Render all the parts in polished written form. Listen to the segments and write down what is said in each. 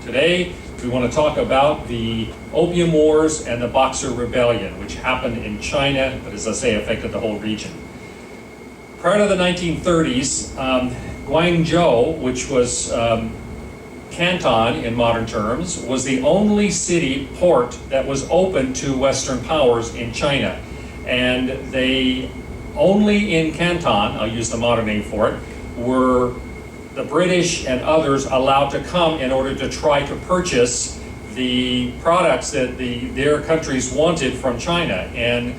Today, we want to talk about the Opium Wars and the Boxer Rebellion, which happened in China, but as I say, affected the whole region. Prior to the 1930s, Guangzhou, which was Canton in modern terms, was the only city port that was open to Western powers in China. And they only in Canton, I'll use the modern name for it, were the British and others allowed to come in order to try to purchase the products that their countries wanted from China. And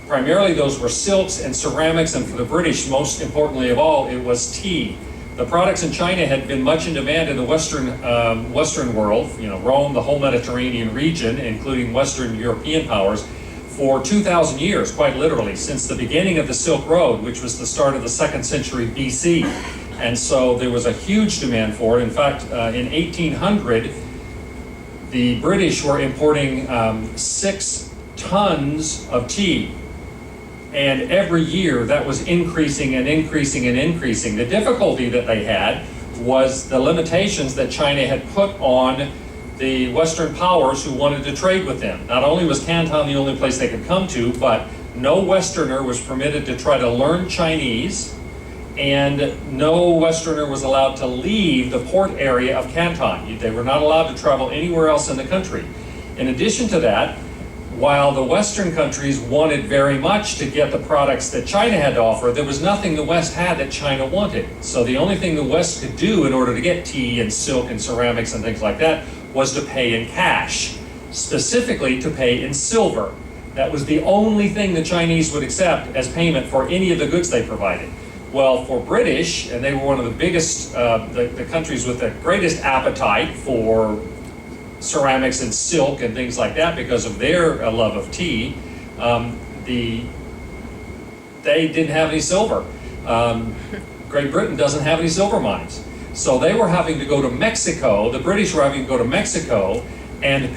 primarily those were silks and ceramics, and for the British, most importantly of all, it was tea. The products in China had been much in demand in the Western world, Rome, the whole Mediterranean region, including Western European powers, for 2,000 years, quite literally, since the beginning of the Silk Road, which was the start of the 2nd century BC. And so there was a huge demand for it. In fact, in 1800, the British were importing 6 tons of tea. And every year that was increasing and increasing and increasing. The difficulty that they had was the limitations that China had put on the Western powers who wanted to trade with them. Not only was Canton the only place they could come to, but no Westerner was permitted to try to learn Chinese, and no Westerner was allowed to leave the port area of Canton. They were not allowed to travel anywhere else in the country. In addition to that, while the Western countries wanted very much to get the products that China had to offer, there was nothing the West had that China wanted. So the only thing the West could do in order to get tea and silk and ceramics and things like that was to pay in cash, specifically to pay in silver. That was the only thing the Chinese would accept as payment for any of the goods they provided. Well, for British, and they were one of the biggest, the countries with the greatest appetite for ceramics and silk and things like that because of their love of tea, they didn't have any silver. Great Britain doesn't have any silver mines. So they were having to go to Mexico, the British were having to go to Mexico and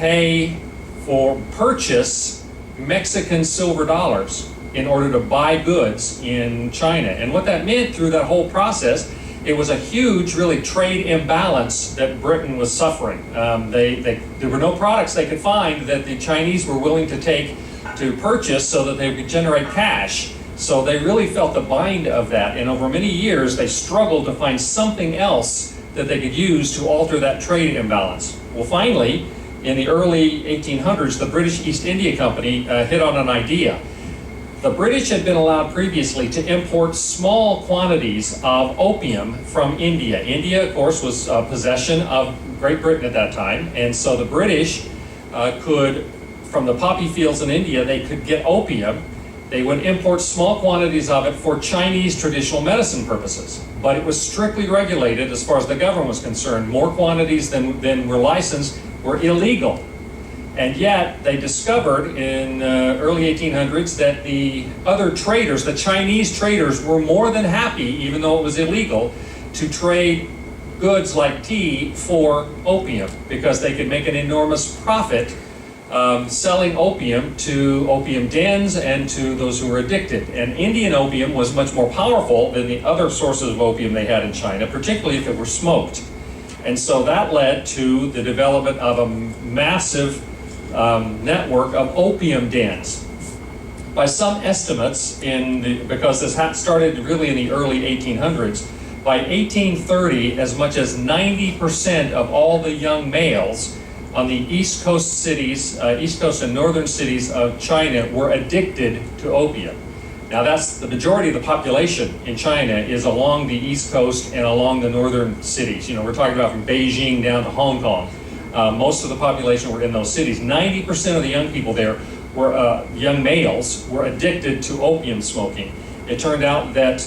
purchase Mexican silver dollars in order to buy goods in China. And what that meant through that whole process, it was a huge, really, trade imbalance that Britain was suffering. There were no products they could find that the Chinese were willing to take to purchase so that they could generate cash. So they really felt the bind of that. And over many years, they struggled to find something else that they could use to alter that trade imbalance. Well, finally, in the early 1800s, the British East India Company hit on an idea. The British had been allowed previously to import small quantities of opium from India. India, of course, was a possession of Great Britain at that time, and so the British could, from the poppy fields in India, they could get opium. They would import small quantities of it for Chinese traditional medicine purposes, but it was strictly regulated as far as the government was concerned. More quantities than were licensed were illegal. And yet, they discovered in early 1800s that the other traders, the Chinese traders, were more than happy, even though it was illegal, to trade goods like tea for opium, because they could make an enormous profit selling opium to opium dens and to those who were addicted. And Indian opium was much more powerful than the other sources of opium they had in China, particularly if it were smoked. And so that led to the development of a massive network of opium dens. By some estimates, because this started really in the early 1800s, by 1830, as much as 90% of all the young males on the East Coast and northern cities of China were addicted to opium. Now that's the majority of the population in China is along the East Coast and along the northern cities. We're talking about from Beijing down to Hong Kong. Most of the population were in those cities. 90% of the young people there were, young males, were addicted to opium smoking. It turned out that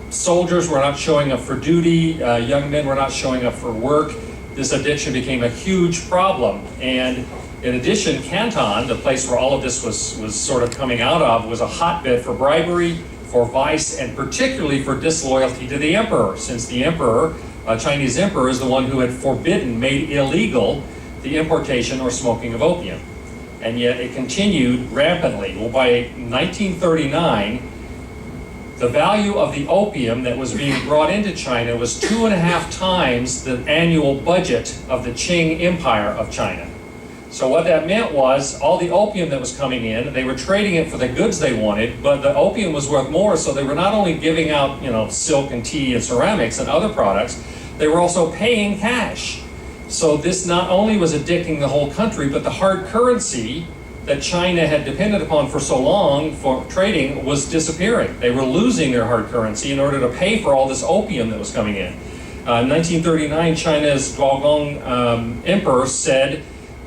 soldiers were not showing up for duty, young men were not showing up for work. This addiction became a huge problem. And in addition, Canton, the place where all of this was sort of coming out of, was a hotbed for bribery, for vice, and particularly for disloyalty to the emperor, since the emperor, Chinese emperor, is the one who had made illegal the importation or smoking of opium. And yet it continued rampantly. Well, by 1939, The value of the opium that was being brought into China was 2.5 times the annual budget of the Qing Empire of China. So what that meant was all the opium that was coming in, they were trading it for the goods they wanted, but the opium was worth more, so they were not only giving out, silk and tea and ceramics and other products, they were also paying cash. So this not only was addicting the whole country, but the hard currency that China had depended upon for so long for trading was disappearing. They were losing their hard currency in order to pay for all this opium that was coming in. In 1939, China's Guogong emperor said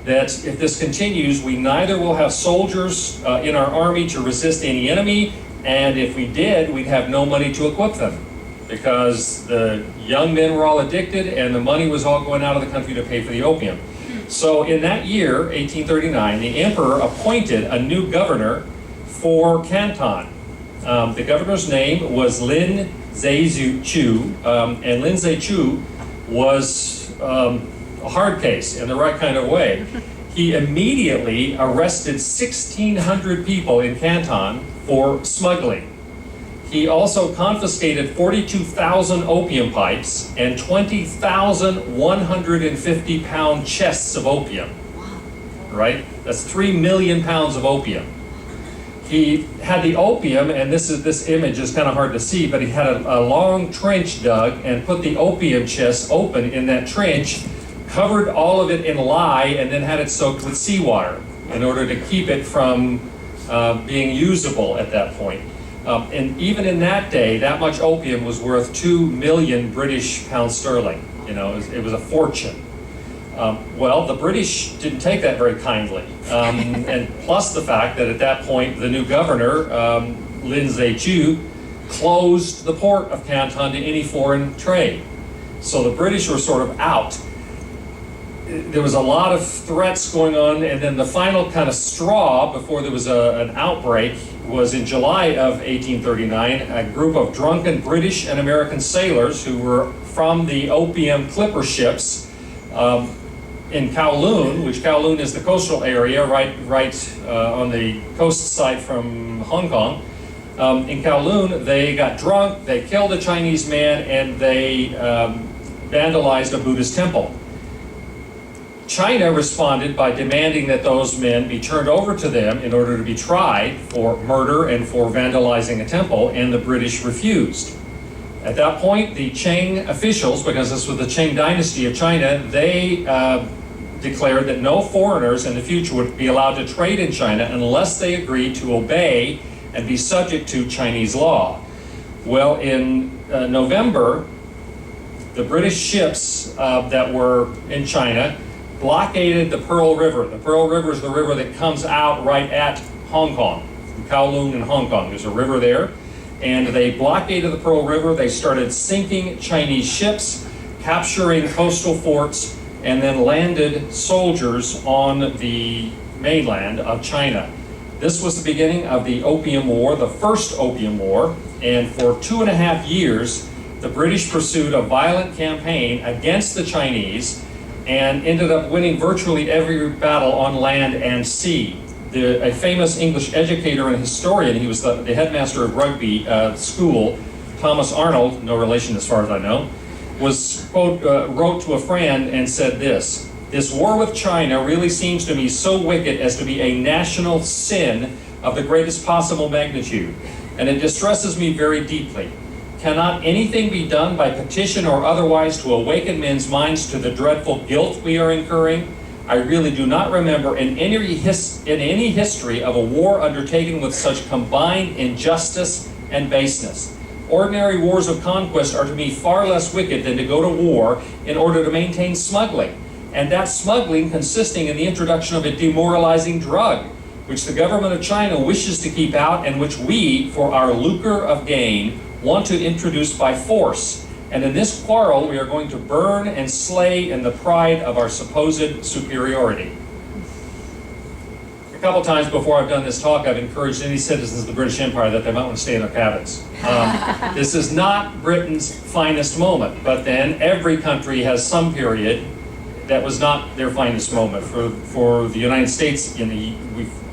that if this continues, we neither will have soldiers in our army to resist any enemy, and if we did, we'd have no money to equip them, because the young men were all addicted and the money was all going out of the country to pay for the opium. So in that year, 1839, the emperor appointed a new governor for Canton. The governor's name was Lin Zhechu, and Lin Zhechu was a hard case in the right kind of way. He immediately arrested 1,600 people in Canton for smuggling. He also confiscated 42,000 opium pipes and 20,000 150-pound chests of opium. Right? That's 3 million pounds of opium. He had the opium, and this image is kind of hard to see, but he had a long trench dug and put the opium chest open in that trench, covered all of it in lye, and then had it soaked with seawater in order to keep it from being usable at that point. And even in that day, that much opium was worth 2 million British pounds sterling. It was a fortune. Well, the British didn't take that very kindly. And plus the fact that at that point, the new governor, Lin Zhechu, closed the port of Canton to any foreign trade. So the British were sort of out. There was a lot of threats going on, and then the final kind of straw before there was an outbreak was in July of 1839, a group of drunken British and American sailors who were from the opium clipper ships in Kowloon, which Kowloon is the coastal area right on the coast side from Hong Kong. In Kowloon, they got drunk, they killed a Chinese man, and they vandalized a Buddhist temple. China responded by demanding that those men be turned over to them in order to be tried for murder and for vandalizing a temple, and the British refused. At that point, the Qing officials, because this was the Qing dynasty of China, they declared that no foreigners in the future would be allowed to trade in China unless they agreed to obey and be subject to Chinese law. Well, in November, the British ships that were in China blockaded the Pearl River. The Pearl River is the river that comes out right at Hong Kong, from Kowloon and Hong Kong. There's a river there. And they blockaded the Pearl River. They started sinking Chinese ships, capturing coastal forts, and then landed soldiers on the mainland of China. This was the beginning of the Opium War, the First Opium War. And for 2.5 years, the British pursued a violent campaign against the Chinese and ended up winning virtually every battle on land and sea. A famous English educator and historian, he was the headmaster of rugby school, Thomas Arnold, no relation as far as I know, was, quote, wrote to a friend and said this war with China really seems to me so wicked as to be a national sin of the greatest possible magnitude, and it distresses me very deeply. Cannot anything be done by petition or otherwise to awaken men's minds to the dreadful guilt we are incurring? I really do not remember in any history of a war undertaken with such combined injustice and baseness. Ordinary wars of conquest are to me far less wicked than to go to war in order to maintain smuggling, and that smuggling consisting in the introduction of a demoralizing drug, which the government of China wishes to keep out and which we, for our lucre of gain, want to introduce by force. And in this quarrel, we are going to burn and slay in the pride of our supposed superiority. A couple times before I've done this talk, I've encouraged any citizens of the British Empire that they might want to stay in their cabins. This is not Britain's finest moment, but then every country has some period that was not their finest moment. For the United States, we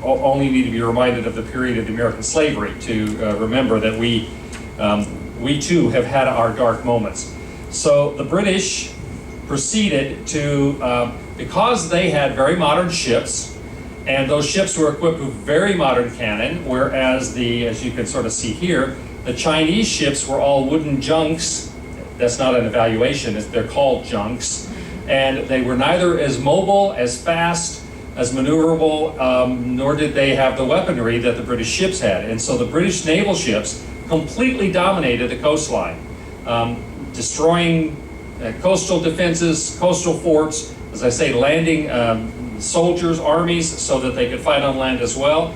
only need to be reminded of the period of the American slavery to remember that we We too have had our dark moments. So the British proceeded to, because they had very modern ships, and those ships were equipped with very modern cannon, whereas as you can sort of see here, the Chinese ships were all wooden junks. That's not an evaluation, they're called junks. And they were neither as mobile, as fast, as maneuverable, nor did they have the weaponry that the British ships had. And so the British naval ships completely dominated the coastline, destroying coastal defenses, coastal forts, as I say, landing soldiers, armies, so that they could fight on land as well.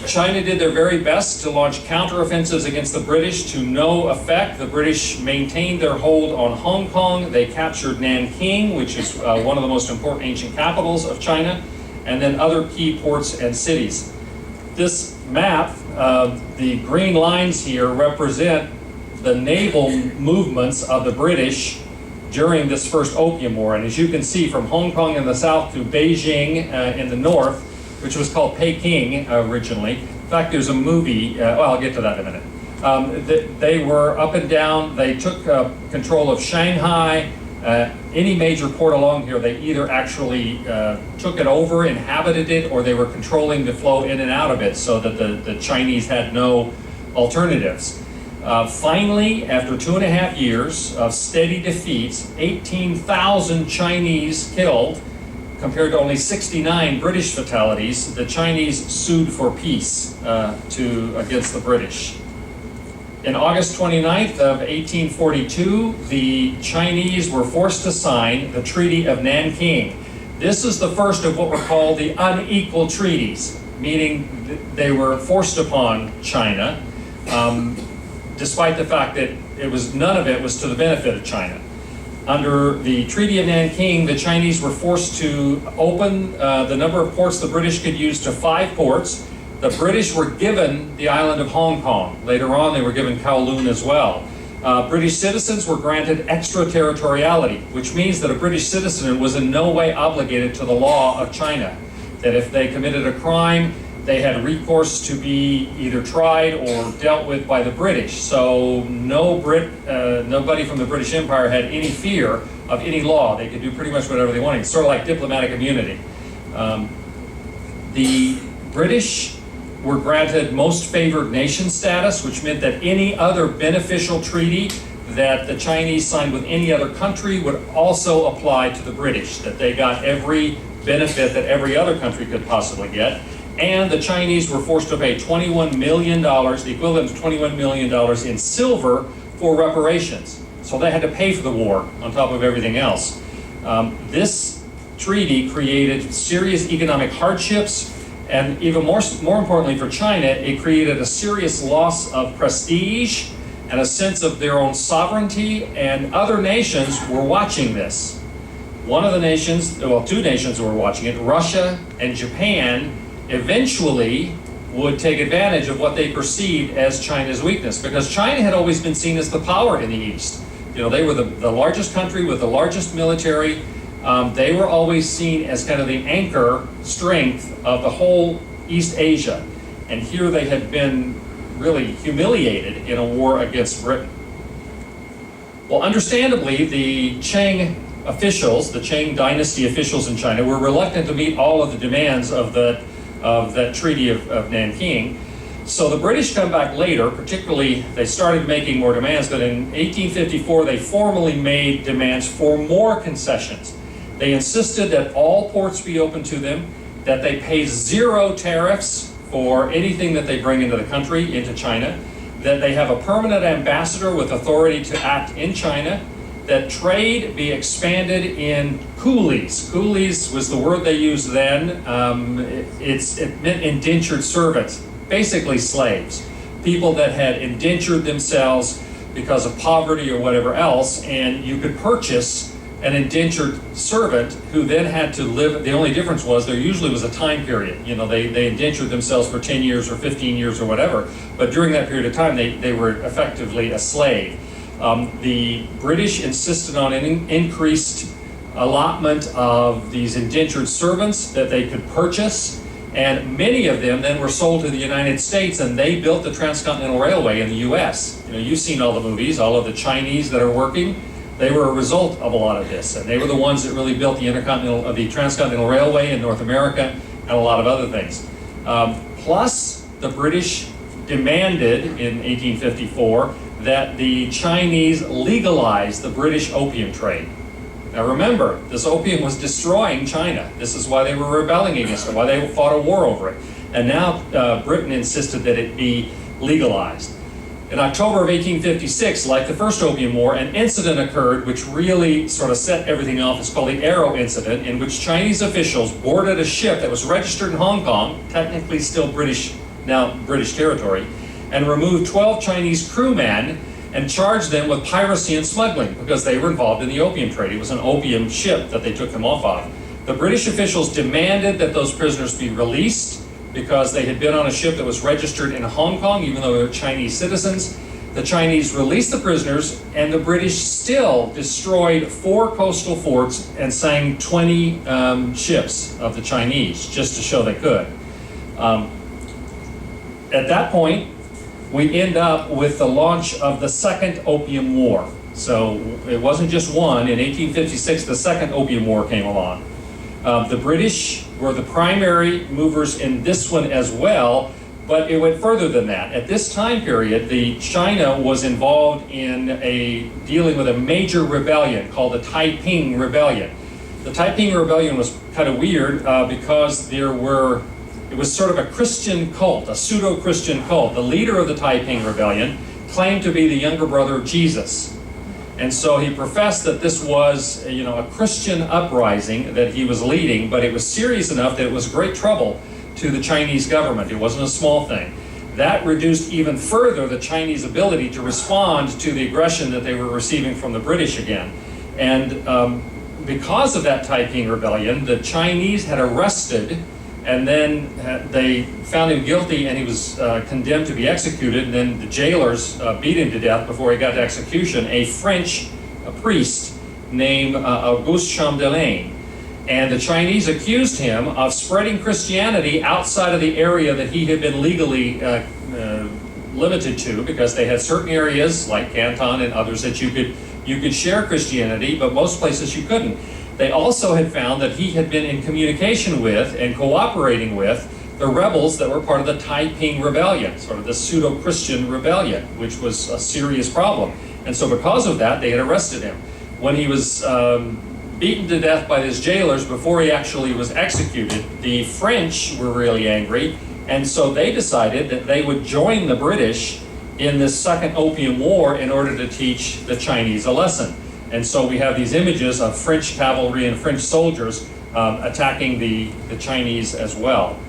China did their very best to launch counteroffensives against the British to no effect. The British maintained their hold on Hong Kong. They captured Nanking, which is one of the most important ancient capitals of China, and then other key ports and cities. This map, the green lines here represent the naval movements of the British during this First Opium War. And as you can see, from Hong Kong in the south to Beijing in the north, which was called Peking originally. In fact, there's a movie, well, I'll get to that in a minute. They were up and down. They took control of Shanghai. Any major port along here, they either actually took it over, inhabited it, or they were controlling the flow in and out of it so that the Chinese had no alternatives. Finally, after 2.5 years of steady defeats, 18,000 Chinese killed, compared to only 69 British fatalities, the Chinese sued for peace against the British. In August 29th of 1842, the Chinese were forced to sign the Treaty of Nanking. This is the first of what were called the unequal treaties, meaning they were forced upon China, despite the fact that none of it was to the benefit of China. Under the Treaty of Nanking, the Chinese were forced to open the number of ports the British could use to 5 ports. The British were given the island of Hong Kong. Later on, they were given Kowloon as well. British citizens were granted extraterritoriality, which means that a British citizen was in no way obligated to the law of China. That if they committed a crime, they had recourse to be either tried or dealt with by the British. So nobody from the British Empire had any fear of any law. They could do pretty much whatever they wanted. It's sort of like diplomatic immunity. The British were granted most favored nation status, which meant that any other beneficial treaty that the Chinese signed with any other country would also apply to the British, that they got every benefit that every other country could possibly get. And the Chinese were forced to pay $21 million, the equivalent of $21 million in silver for reparations. So they had to pay for the war on top of everything else. This treaty created serious economic hardships, and even more importantly for China, it created a serious loss of prestige and a sense of their own sovereignty, and other nations were watching this. One of the nations, well, 2 nations were watching it, Russia and Japan, eventually would take advantage of what they perceived as China's weakness, because China had always been seen as the power in the East. You know, they were the largest country with the largest military. They were always seen as kind of the anchor strength of the whole East Asia. And here they had been really humiliated in a war against Britain. Well, understandably, the Qing officials, the Qing dynasty officials in China, were reluctant to meet all of the demands of that Treaty of Nanking. So the British come back later, particularly they started making more demands, but in 1854 they formally made demands for more concessions. They insisted that all ports be open to them, that they pay 0 tariffs for anything that they bring into the country, into China, that they have a permanent ambassador with authority to act in China, that trade be expanded in coolies. Coolies was the word they used then. It meant indentured servants, basically slaves, people that had indentured themselves because of poverty or whatever else, and you could purchase an indentured servant who then had to live. The only difference was there usually was a time period. You know, they indentured themselves for 10 years or 15 years or whatever, but during that period of time they were effectively a slave. The British insisted on an increased allotment of these indentured servants that they could purchase, And many of them then were sold to the United States, and they built the Transcontinental Railway in the US. You know, you've seen all the movies, all of the Chinese that are working, they were a result of a lot of this. And they were the ones that really built the Transcontinental Railway in North America and a lot of other things. Plus, the British demanded in 1854 that the Chinese legalize the British opium trade. Now remember, this opium was destroying China. This is why they were rebelling against it, why they fought a war over it. And now Britain insisted that it be legalized. In October of 1856, like the First Opium War, an incident occurred which really sort of set everything off. It's called the Arrow Incident, in which Chinese officials boarded a ship that was registered in Hong Kong, technically still British, now British territory, and removed 12 Chinese crewmen and charged them with piracy and smuggling because they were involved in the opium trade. It was an opium ship that they took them off of. The British officials demanded that those prisoners be released because they had been on a ship that was registered in Hong Kong, even though they were Chinese citizens. The Chinese released the prisoners, and the British still destroyed 4 coastal forts and sank 20 ships of the Chinese, just to show they could. At that point, we end up with the launch of the Second Opium War. So it wasn't just one. In 1856, the Second Opium War came along. The British were the primary movers in this one as well, but it went further than that. At this time period, China was involved in dealing with a major rebellion called the Taiping Rebellion. The Taiping Rebellion was kind of weird because it was sort of a Christian cult, a pseudo-Christian cult. The leader of the Taiping Rebellion claimed to be the younger brother of Jesus. And so he professed that this was, a Christian uprising that he was leading, but it was serious enough that it was great trouble to the Chinese government. It wasn't a small thing. That reduced even further the Chinese ability to respond to the aggression that they were receiving from the British again. And because of that Taiping Rebellion, the Chinese had arrested, and then they found him guilty, and he was condemned to be executed. And then the jailers beat him to death before he got to execution, a French priest named Auguste Chamberlain. And the Chinese accused him of spreading Christianity outside of the area that he had been legally limited to, because they had certain areas like Canton and others that you could share Christianity, but most places you couldn't. They also had found that he had been in communication with and cooperating with the rebels that were part of the Taiping Rebellion, sort of the pseudo-Christian rebellion, which was a serious problem. And so because of that, they had arrested him. When he was beaten to death by his jailers before he actually was executed, the French were really angry, and so they decided that they would join the British in this Second Opium War in order to teach the Chinese a lesson. And so we have these images of French cavalry and French soldiers attacking the Chinese as well.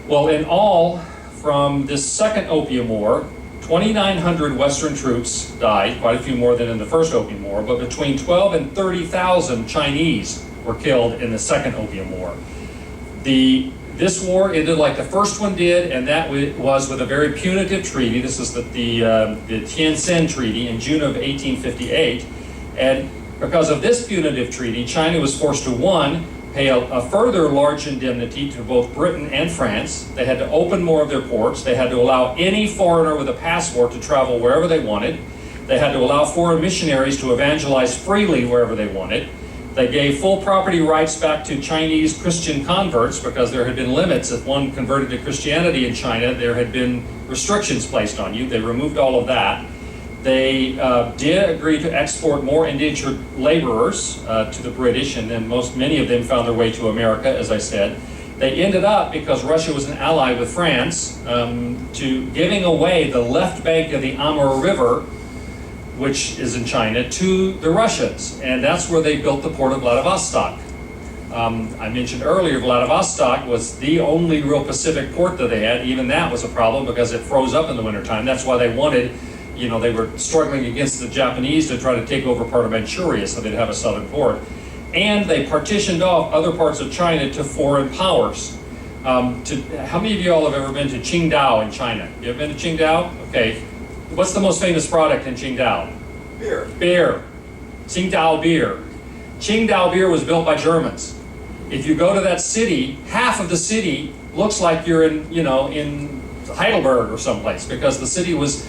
Well, in all, from this Second Opium War, 2,900 Western troops died, quite a few more than in the First Opium War, but between 12 and 30,000 Chinese were killed in the Second Opium War. This war ended like the first one did, and that was with a very punitive treaty. This is the Tientsin Treaty in June of 1858. And because of this punitive treaty, China was forced to, one, pay a further large indemnity to both Britain and France. They had to open more of their ports. They had to allow any foreigner with a passport to travel wherever they wanted. They had to allow foreign missionaries to evangelize freely wherever they wanted. They gave full property rights back to Chinese Christian converts because there had been limits. If one converted to Christianity in China, there had been restrictions placed on you. They removed all of that. They did agree to export more indentured laborers to the British, and then many of them found their way to America, as I said. They ended up, because Russia was an ally with France, to giving away the left bank of the Amur River, which is in China, to the Russians. And that's where they built the port of Vladivostok. I mentioned earlier, Vladivostok was the only real Pacific port that they had. Even that was a problem because it froze up in the wintertime. That's why they wanted, they were struggling against the Japanese to try to take over part of Manchuria so they'd have a southern port. And they partitioned off other parts of China to foreign powers. How many of you all have ever been to Qingdao in China? You ever been to Qingdao? Okay. What's the most famous product in Qingdao? Beer. Beer. Qingdao beer. Qingdao beer was built by Germans. if you go to that city, half of the city looks like you're in Heidelberg or someplace, because the city was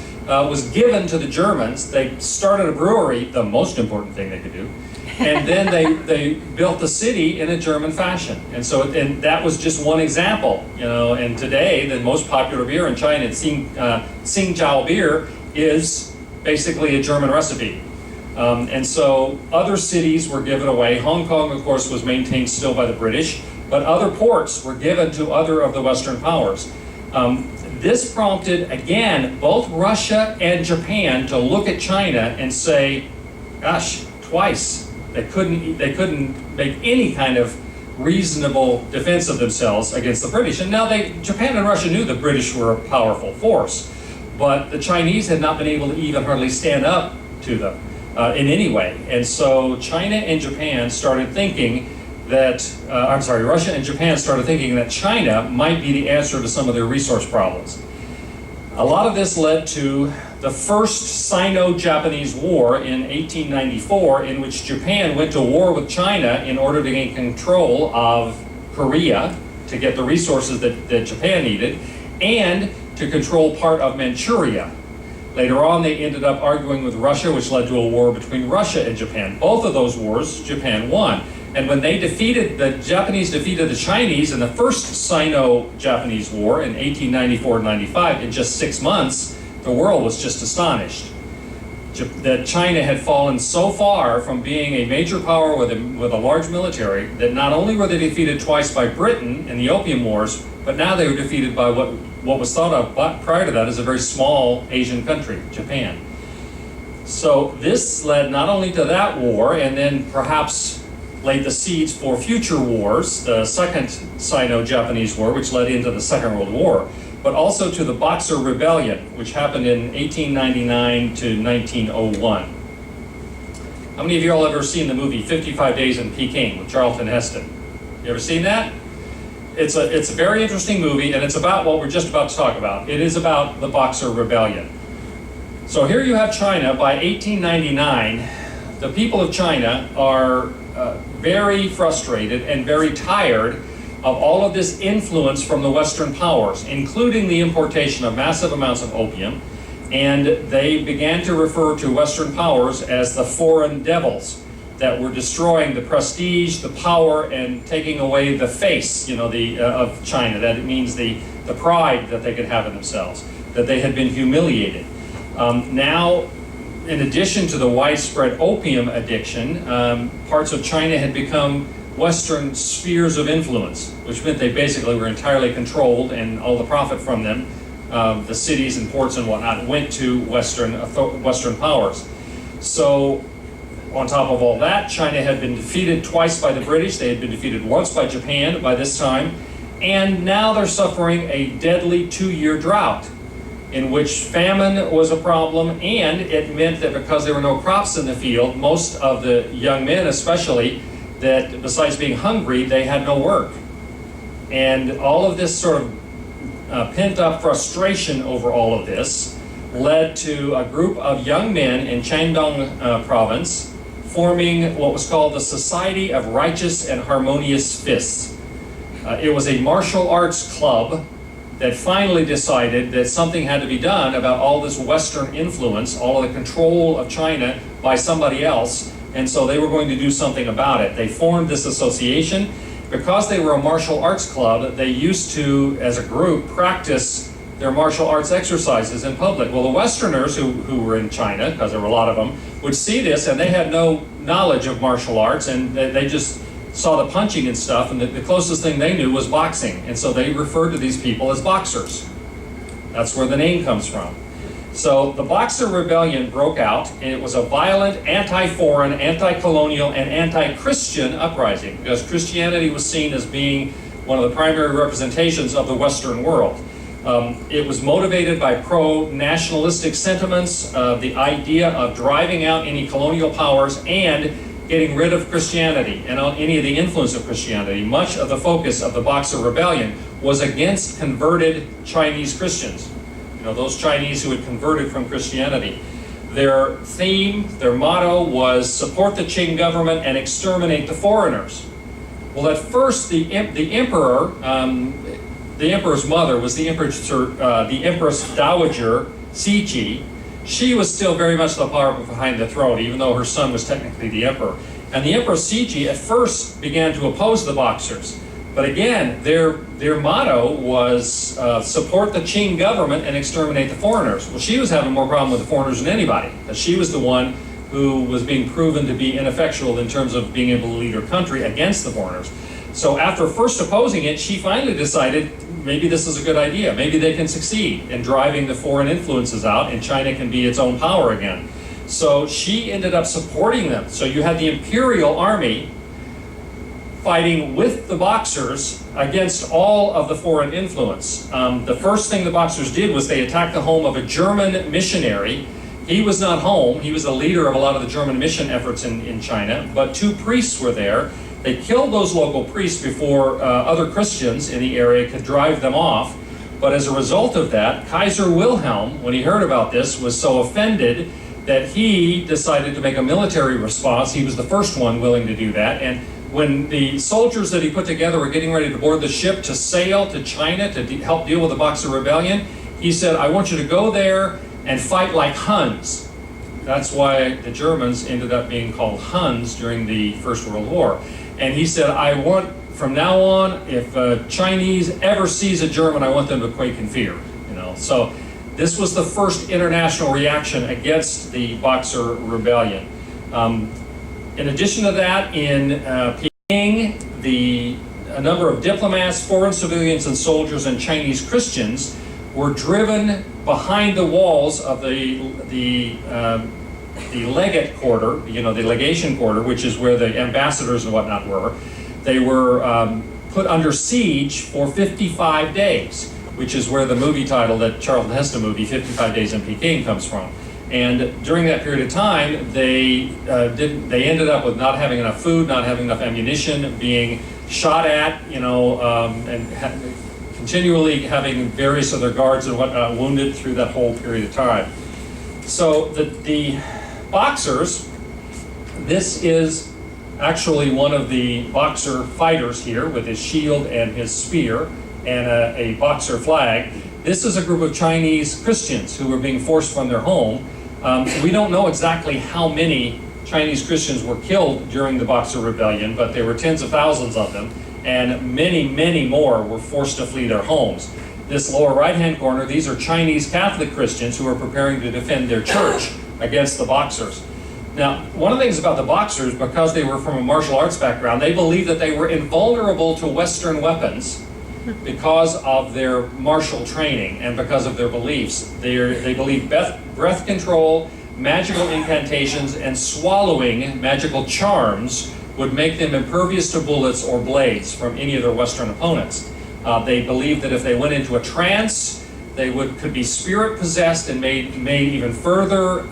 given to the Germans. They started a brewery, the most important thing they could do, and then they built the city in a German fashion. And that was just one example, and today the most popular beer in China, Tsingtao beer, is basically a German recipe. And so other cities were given away. Hong Kong, of course, was maintained still by the British, but other ports were given to other of the Western powers. This prompted, again, both Russia and Japan to look at China and say, gosh, twice. They couldn't make any kind of reasonable defense of themselves against the British. And now Japan and Russia knew the British were a powerful force, but the Chinese had not been able to even hardly stand up to them in any way. And so China and Japan started thinking Russia and Japan started thinking that China might be the answer to some of their resource problems. A lot of this led to the First Sino-Japanese War in 1894, in which Japan went to war with China in order to gain control of Korea, to get the resources that Japan needed, and to control part of Manchuria. Later on, they ended up arguing with Russia, which led to a war between Russia and Japan. Both of those wars, Japan won. And when the Japanese defeated the Chinese in the First Sino-Japanese War in 1894-95, in just 6 months, the world was just astonished that China had fallen so far from being a major power with a large military that not only were they defeated twice by Britain in the Opium Wars, but now they were defeated by what was thought of prior to that as a very small Asian country, Japan. So this led not only to that war, and then perhaps laid the seeds for future wars, the Second Sino-Japanese War, which led into the Second World War, but also to the Boxer Rebellion, which happened in 1899 to 1901. How many of you all ever seen the movie 55 Days in Peking with Charlton Heston? You ever seen that? It's a very interesting movie, and it's about what we're just about to talk about. It is about the Boxer Rebellion. So here you have China. By 1899, the people of China are very frustrated and very tired of all of this influence from the Western powers, including the importation of massive amounts of opium, and they began to refer to Western powers as the foreign devils that were destroying the prestige, the power, and taking away the face, of China. That it means the pride that they could have in themselves, that they had been humiliated. Now, in addition to the widespread opium addiction, parts of China had become Western spheres of influence, which meant they basically were entirely controlled, and all the profit from them, the cities and ports and whatnot, went to Western powers. So, on top of all that, China had been defeated twice by the British. They had been defeated once by Japan by this time, and now they're suffering a deadly 2-year drought, in which famine was a problem, and it meant that because there were no crops in the field, most of the young men especially, that besides being hungry, they had no work. And all of this sort of pent-up frustration over all of this led to a group of young men in Shandong province forming what was called the Society of Righteous and Harmonious Fists. It was a martial arts club that finally decided that something had to be done about all this Western influence, all of the control of China by somebody else, and so they were going to do something about it. They formed this association. Because they were a martial arts club, they used to, as a group, practice their martial arts exercises in public. Well, the Westerners who were in China, because there were a lot of them, would see this, and they had no knowledge of martial arts, and they just saw the punching and stuff, and the closest thing they knew was boxing. And so they referred to these people as boxers. That's where the name comes from. So the Boxer Rebellion broke out, and it was a violent, anti-foreign, anti-colonial, and anti-Christian uprising, because Christianity was seen as being one of the primary representations of the Western world. It was motivated by pro-nationalistic sentiments, the idea of driving out any colonial powers and getting rid of Christianity and any of the influence of Christianity. Much of the focus of the Boxer Rebellion was against converted Chinese Christians. Those Chinese who had converted from Christianity. Their theme, their motto was support the Qing government and exterminate the foreigners. Well, at first, the emperor, the emperor's mother was the Empress Dowager Cixi. She was still very much the power behind the throne, even though her son was technically the emperor. And the Empress Cixi at first began to oppose the Boxers. But again, their motto was support the Qing government and exterminate the foreigners. Well, she was having more problem with the foreigners than anybody, because she was the one who was being proven to be ineffectual in terms of being able to lead her country against the foreigners. So after first opposing it, she finally decided maybe this is a good idea. Maybe they can succeed in driving the foreign influences out, and China can be its own power again. So she ended up supporting them. So you had the imperial army fighting with the Boxers against all of the foreign influence. The first thing the Boxers did was they attacked the home of a German missionary. He was not home. He was the leader of a lot of the German mission efforts in China, but 2 priests were there. They killed those local priests before other Christians in the area could drive them off. But as a result of that, Kaiser Wilhelm, when he heard about this, was so offended that he decided to make a military response. He was the first one willing to do that. And when the soldiers that he put together were getting ready to board the ship to sail to China to help deal with the Boxer Rebellion, he said, I want you to go there and fight like Huns. That's why the Germans ended up being called Huns during the First World War. And he said, I want, from now on, if a Chinese ever sees a German, I want them to quake in fear. So this was the first international reaction against the Boxer Rebellion. In addition to that, in Peking, a number of diplomats, foreign civilians, and soldiers and Chinese Christians were driven behind the walls of the legate quarter, the legation quarter, which is where the ambassadors and whatnot were. They were put under siege for 55 days, which is where the movie title, that Charlton Heston movie, 55 Days in Peking, comes from. And during that period of time, they ended up with not having enough food, not having enough ammunition, being shot at, and continually having various of their guards and whatnot wounded through that whole period of time. So the Boxers, this is actually one of the Boxer fighters here with his shield and his spear and a Boxer flag. This is a group of Chinese Christians who were being forced from their home. We don't know exactly how many Chinese Christians were killed during the Boxer Rebellion, but there were tens of thousands of them, and many, many more were forced to flee their homes. This lower right-hand corner, these are Chinese Catholic Christians who are preparing to defend their church against the Boxers. Now, one of the things about the Boxers, because they were from a martial arts background, they believed that they were invulnerable to Western weapons because of their martial training and because of their beliefs. They believed breath control, magical incantations, and swallowing magical charms would make them impervious to bullets or blades from any of their Western opponents. They believed that if they went into a trance, they could be spirit possessed and made even further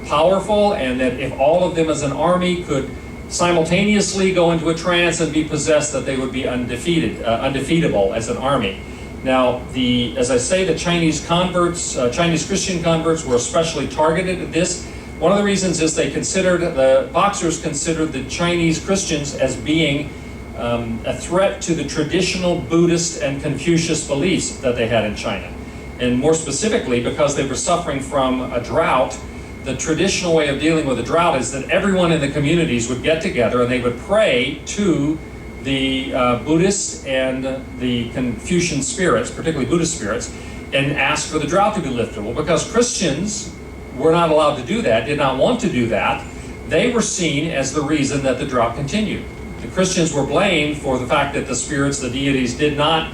powerful, and that if all of them as an army could simultaneously go into a trance and be possessed, that they would be undefeatable as an army. Now, as I say, the Chinese converts, Chinese Christian converts, were especially targeted at this. One of the reasons is the Boxers considered the Chinese Christians as being a threat to the traditional Buddhist and Confucius beliefs that they had in China. And more specifically, because they were suffering from a drought, the traditional way of dealing with a drought is that everyone in the communities would get together and they would pray to the Buddhist and the Confucian spirits, particularly Buddhist spirits, and ask for the drought to be lifted. Well, because Christians were not allowed to do that, did not want to do that, they were seen as the reason that the drought continued. The Christians were blamed for the fact that the spirits, the deities, did not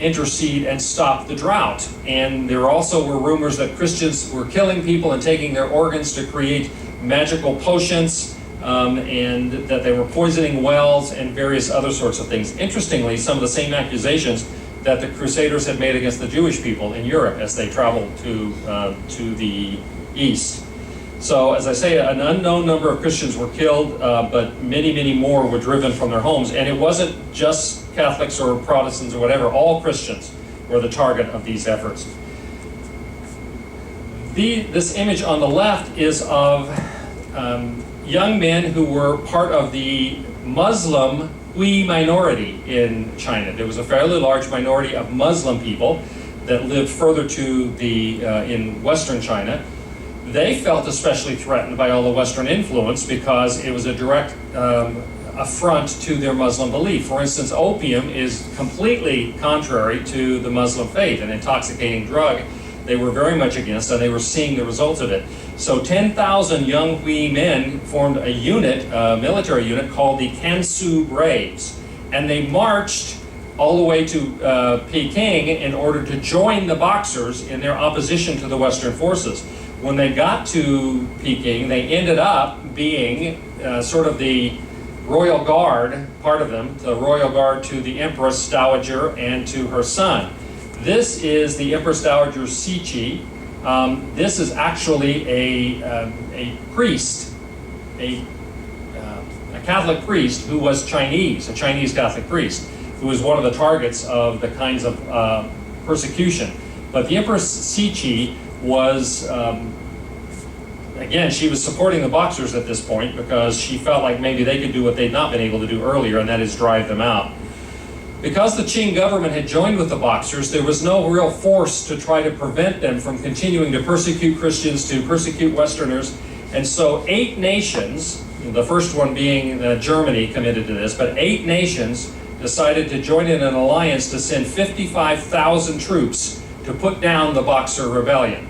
intercede and stop the drought. And there also were rumors that Christians were killing people and taking their organs to create magical potions, and that they were poisoning wells and various other sorts of things. Interestingly, some of the same accusations that the Crusaders had made against the Jewish people in Europe as they traveled to the east. So, as I say, an unknown number of Christians were killed, but many, many more were driven from their homes. And it wasn't just Catholics or Protestants or whatever. All Christians were the target of these efforts. This image on the left is of young men who were part of the Muslim Hui minority in China. There was a fairly large minority of Muslim people that lived further to the in Western China. They felt especially threatened by all the Western influence because it was a direct affront to their Muslim belief. For instance, opium is completely contrary to the Muslim faith, an intoxicating drug they were very much against, and they were seeing the results of it. So 10,000 young Hui men formed a unit, a military unit called the Kansu Braves, and they marched all the way to Peking in order to join the Boxers in their opposition to the Western forces. When they got to Peking, they ended up being sort of the royal guard, part of them, the royal guard to the Empress Dowager and to her son. This is the Empress Dowager Cixi. This is actually a priest, a Catholic priest who was Chinese, a Chinese Catholic priest, who was one of the targets of the kinds of persecution. But the Empress Cixi was, again, she was supporting the Boxers at this point because she felt like maybe they could do what they'd not been able to do earlier, and that is drive them out. Because the Qing government had joined with the Boxers, there was no real force to try to prevent them from continuing to persecute Christians, to persecute Westerners. And so 8 nations, the first one being Germany, committed to this, but 8 nations decided to join in an alliance to send 55,000 troops to put down the Boxer rebellion.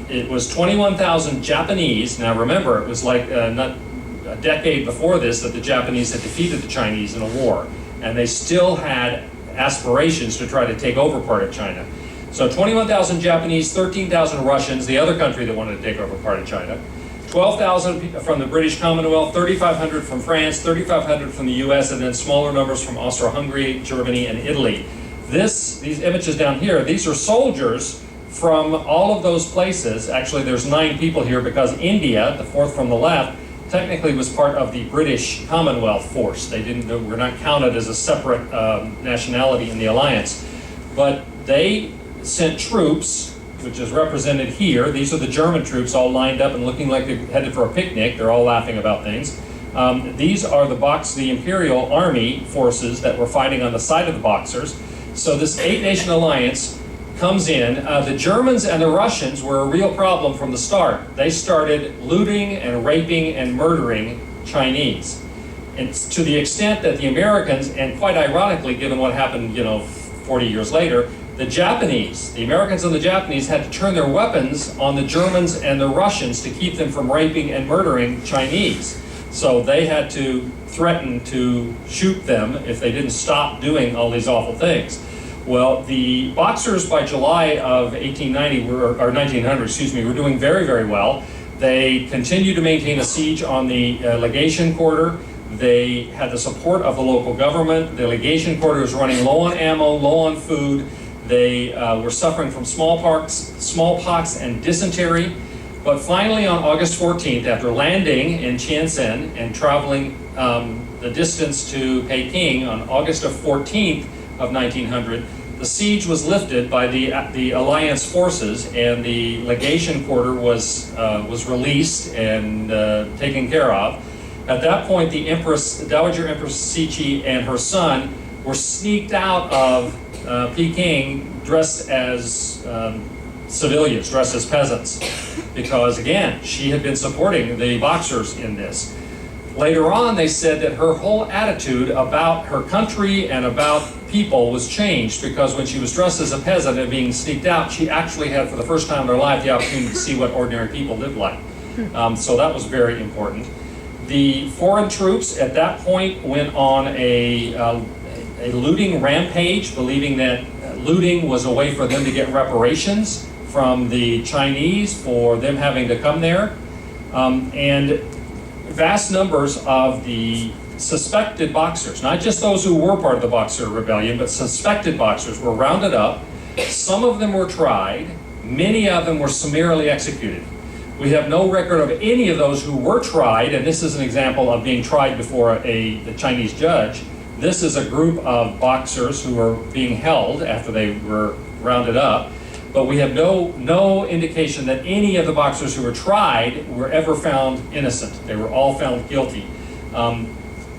It was 21,000 Japanese. Now remember, it was like not a decade before this that the Japanese had defeated the Chinese in a war, and they still had aspirations to try to take over part of China. So 21,000 Japanese, 13,000 Russians, the other country that wanted to take over part of China, 12,000 from the British Commonwealth, 3,500 from France, 3,500 from the US, and then smaller numbers from Austro-Hungary, Germany, and Italy. These images down here, these are soldiers from all of those places. Actually, there's 9 people here because India, the 4th from the left, technically was part of the British Commonwealth force. They were not counted as a separate nationality in the alliance. But they sent troops, which is represented here. These are the German troops all lined up and looking like they're headed for a picnic. They're all laughing about things. These are the Imperial Army forces that were fighting on the side of the Boxers. So this 8-nation alliance comes in. The Germans and the Russians were a real problem from the start. They started looting and raping and murdering Chinese. And to the extent that the Americans, and quite ironically, given what happened, 40 years later, the Americans and the Japanese had to turn their weapons on the Germans and the Russians to keep them from raping and murdering Chinese. So they had to threaten to shoot them if they didn't stop doing all these awful things. Well, the Boxers by July of 1900, were doing very, very well. They continued to maintain a siege on the legation quarter. They had the support of the local government. The legation quarter was running low on ammo, low on food. They were suffering from smallpox and dysentery. But finally, on August 14th, after landing in Tientsin and traveling the distance to Peking on August 14th of 1900, the siege was lifted by the alliance forces, and the legation quarter was released and taken care of. At that point, the Dowager Empress Cixi and her son were sneaked out of Peking dressed as civilians, dressed as peasants, because again, she had been supporting the Boxers in this. Later on, they said that her whole attitude about her country and about people was changed, because when she was dressed as a peasant and being sneaked out, she actually had, for the first time in her life, the opportunity to see what ordinary people lived like. So that was very important. The foreign troops at that point went on a looting rampage, believing that looting was a way for them to get reparations from the Chinese for them having to come there. And vast numbers of the suspected Boxers, not just those who were part of the Boxer rebellion, but suspected Boxers were rounded up. Some of them were tried. Many of them were summarily executed. We have no record of any of those who were tried, and this is an example of being tried before the Chinese judge. This is a group of Boxers who were being held after they were rounded up, but we have no indication that any of the Boxers who were tried were ever found innocent. They were all found guilty.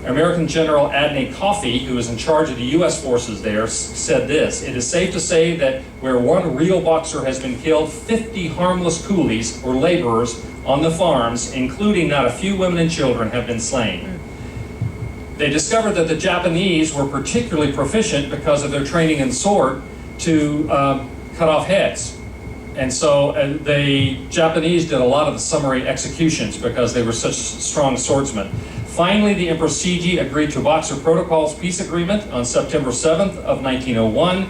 American General Adney Coffey, who was in charge of the U.S. forces there, said this: "It is safe to say that where one real Boxer has been killed, 50 harmless coolies or laborers on the farms, including not a few women and children, have been slain." They discovered that the Japanese were particularly proficient because of their training in sword to cut off heads. And so the Japanese did a lot of the summary executions because they were such strong swordsmen. Finally, the Emperor Siji agreed to Boxer Protocol's peace agreement on September 7th of 1901.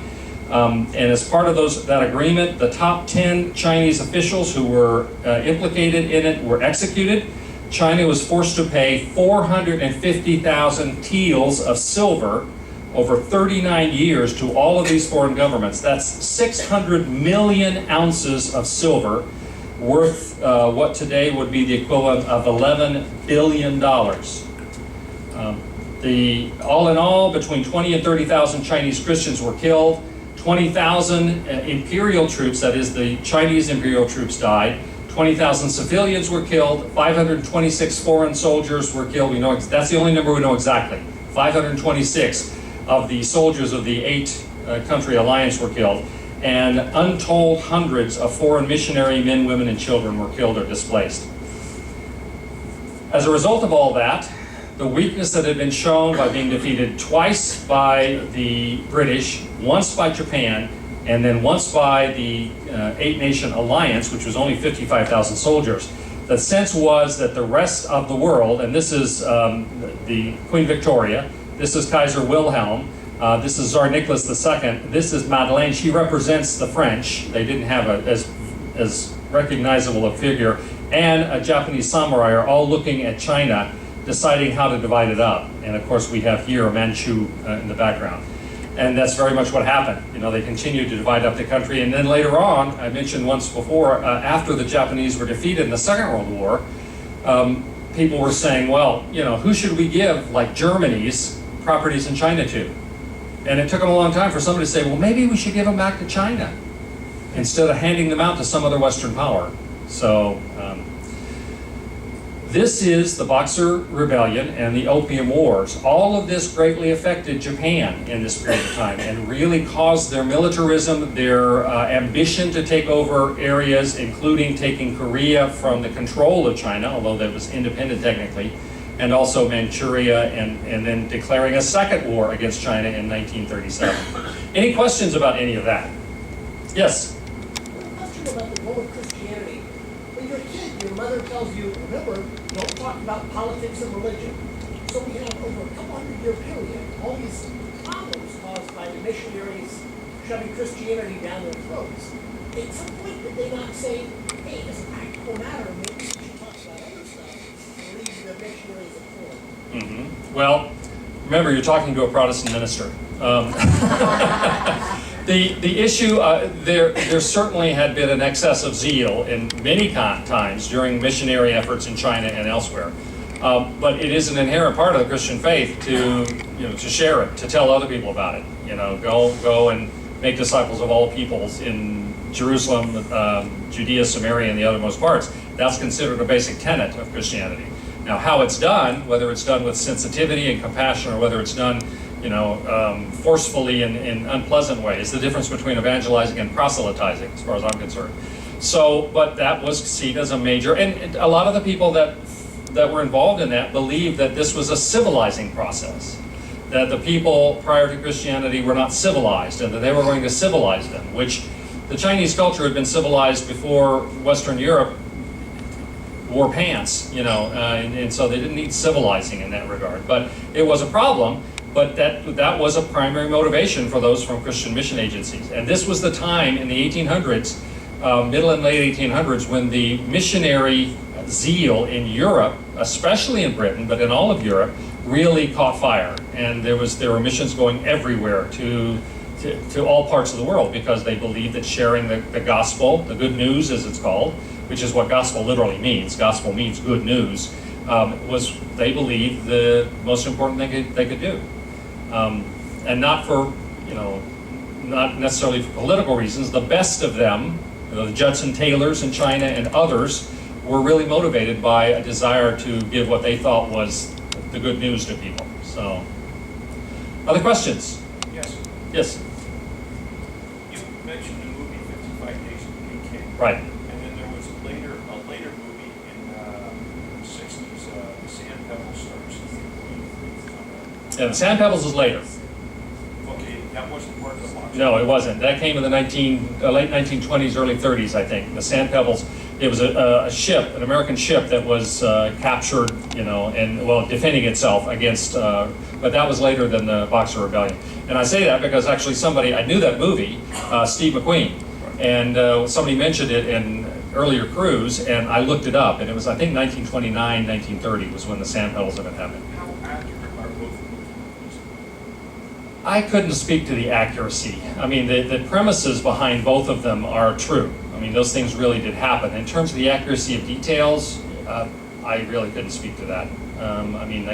And as part of that agreement, the top 10 Chinese officials who were implicated in it were executed. China was forced to pay 450,000 taels of silver over 39 years to all of these foreign governments. That's 600 million ounces of silver, worth what today would be the equivalent of $11 billion. All in all, between 20 and 30,000 Chinese Christians were killed. 20,000 imperial troops, that is the Chinese imperial troops, died. 20,000 civilians were killed. 526 foreign soldiers were killed. We know that's the only number we know exactly. 526 of the soldiers of the 8-country alliance were killed. And untold hundreds of foreign missionary men, women, and children were killed or displaced. As a result of all that, the weakness that had been shown by being defeated twice by the British, once by Japan, and then once by the 8-nation alliance, which was only 55,000 soldiers, the sense was that the rest of the world, and this is the Queen Victoria, this is Kaiser Wilhelm, this is Tsar Nicholas II, this is Madeleine. She represents the French. They didn't have as recognizable a figure, and a Japanese samurai are all looking at China, deciding how to divide it up. And of course we have here a Manchu in the background. And that's very much what happened. You know, they continued to divide up the country. And then later on, I mentioned once before, after the Japanese were defeated in the Second World War, people were saying, well, you know, who should we give, like Germany's properties in China to? And it took them a long time for somebody to say, well, maybe we should give them back to China instead of handing them out to some other Western power. So this is the Boxer Rebellion and the Opium Wars. All of this greatly affected Japan in this period of time and really caused their militarism, their ambition to take over areas, including taking Korea from the control of China, although that was independent technically, and also Manchuria, and then declaring a second war against China in 1937. Any questions about any of that? Yes? A question about the role of Christianity. When you're a kid, your mother tells you, remember, don't talk about politics and religion. So we have over a couple hundred-year period, all these problems caused by the missionaries shoving Christianity down their throats. At some point, did they not say, hey, as a practical matter, maybe we should talk about other stuff and leave the missionaries at home? Mm-hmm. Well, remember, you're talking to a Protestant minister. The issue, there certainly had been an excess of zeal in many times during missionary efforts in China and elsewhere. But it is an inherent part of the Christian faith to share it, to tell other people about it. You know, go and make disciples of all peoples in Jerusalem, Judea, Samaria, and the othermost parts. That's considered a basic tenet of Christianity. Now, how it's done, whether it's done with sensitivity and compassion, or whether it's done forcefully in unpleasant ways, the difference between evangelizing and proselytizing, as far as I'm concerned. So, but that was seen as a major, and a lot of the people that were involved in that believed that this was a civilizing process, that the people prior to Christianity were not civilized, and that they were going to civilize them, which the Chinese culture had been civilized before Western Europe wore pants, and so they didn't need civilizing in that regard. But it was a problem. But that was a primary motivation for those from Christian mission agencies. And this was the time in the 1800s, middle and late 1800s, when the missionary zeal in Europe, especially in Britain, but in all of Europe, really caught fire. And there were missions going everywhere to all parts of the world, because they believed that sharing the gospel, the good news as it's called, which is what gospel literally means. Gospel means good news. Was, they believed, the most important thing they could do. And not for, not necessarily for political reasons. The best of them, the Judson Taylors in China and others, were really motivated by a desire to give what they thought was the good news to people. So, other questions? Yes. Yes. You mentioned the movie 55 Days of Being King. Right. And then there was a later movie in the 60s, The Sand Pebble Stars. Yeah, the Sand Pebbles is later. Okay, that wasn't part of the box. No, it wasn't. That came in the late 1920s, early 30s, I think. The Sand Pebbles, it was a ship, an American ship that was captured, and, well, defending itself against, but that was later than the Boxer Rebellion. And I say that because actually I knew that movie, Steve McQueen, and somebody mentioned it in earlier cruise, and I looked it up, and it was, I think, 1929, 1930 was when the Sand Pebbles event happened. How accurate are both of those? I couldn't speak to the accuracy. I mean, the premises behind both of them are true. I mean, those things really did happen. In terms of the accuracy of details, I really couldn't speak to that. I mean,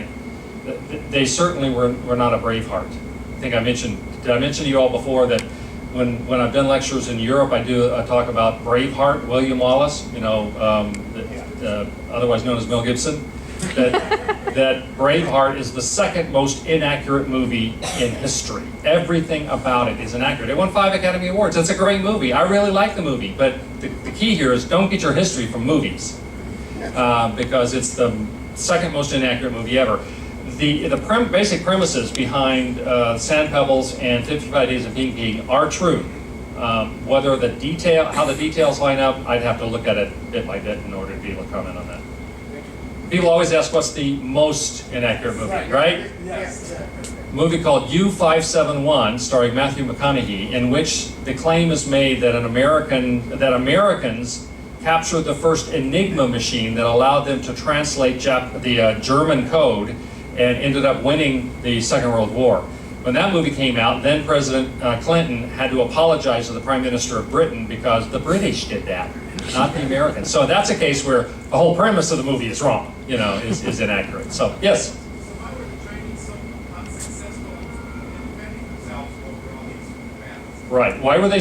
they certainly were not a Braveheart. I think did I mention to you all before that when I've done lectures in Europe, I do a talk about Braveheart, William Wallace, otherwise known as Mel Gibson, that Braveheart is the second most inaccurate movie in history. Everything about it is inaccurate. It won 5 Academy Awards. It's a great movie. I really like the movie, but the key here is don't get your history from movies, because it's the second most inaccurate movie ever. The basic premises behind Sand Pebbles and 55 Days of Being King are true. Whether how the details line up, I'd have to look at it bit by bit in order to be able to comment on that. People always ask what's the most inaccurate movie, right? Yes. A movie called U-571, starring Matthew McConaughey, in which the claim is made that Americans captured the first Enigma machine that allowed them to translate the German code and ended up winning the Second World War. When that movie came out, then President Clinton had to apologize to the Prime Minister of Britain because the British did that, not the Americans. So that's a case where the whole premise of the movie is wrong, is inaccurate. So, yes? So why were the Chinese so unsuccessful in defending themselves over all these battles? Right. Why were they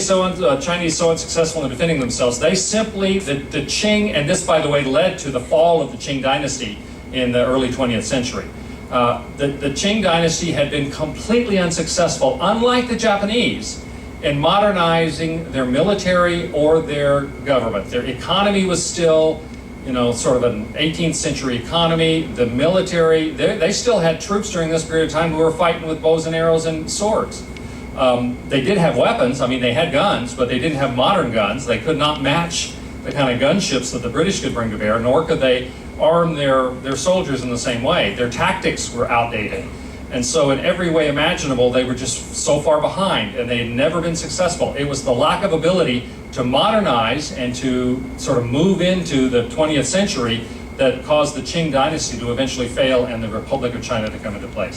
Chinese so unsuccessful in defending themselves? They simply, the Qing, and this, by the way, led to the fall of the Qing dynasty in the early 20th century. The Qing dynasty had been completely unsuccessful, unlike the Japanese, in modernizing their military or their government. Their economy was still, sort of an 18th century economy. The military, they still had troops during this period of time who were fighting with bows and arrows and swords. They did have weapons. I mean, they had guns, but they didn't have modern guns. They could not match the kind of gunships that the British could bring to bear, nor could they arm their soldiers in the same way. Their tactics were outdated. And so in every way imaginable, they were just so far behind, and they had never been successful. It was the lack of ability to modernize and to sort of move into the 20th century that caused the Qing dynasty to eventually fail and the Republic of China to come into place.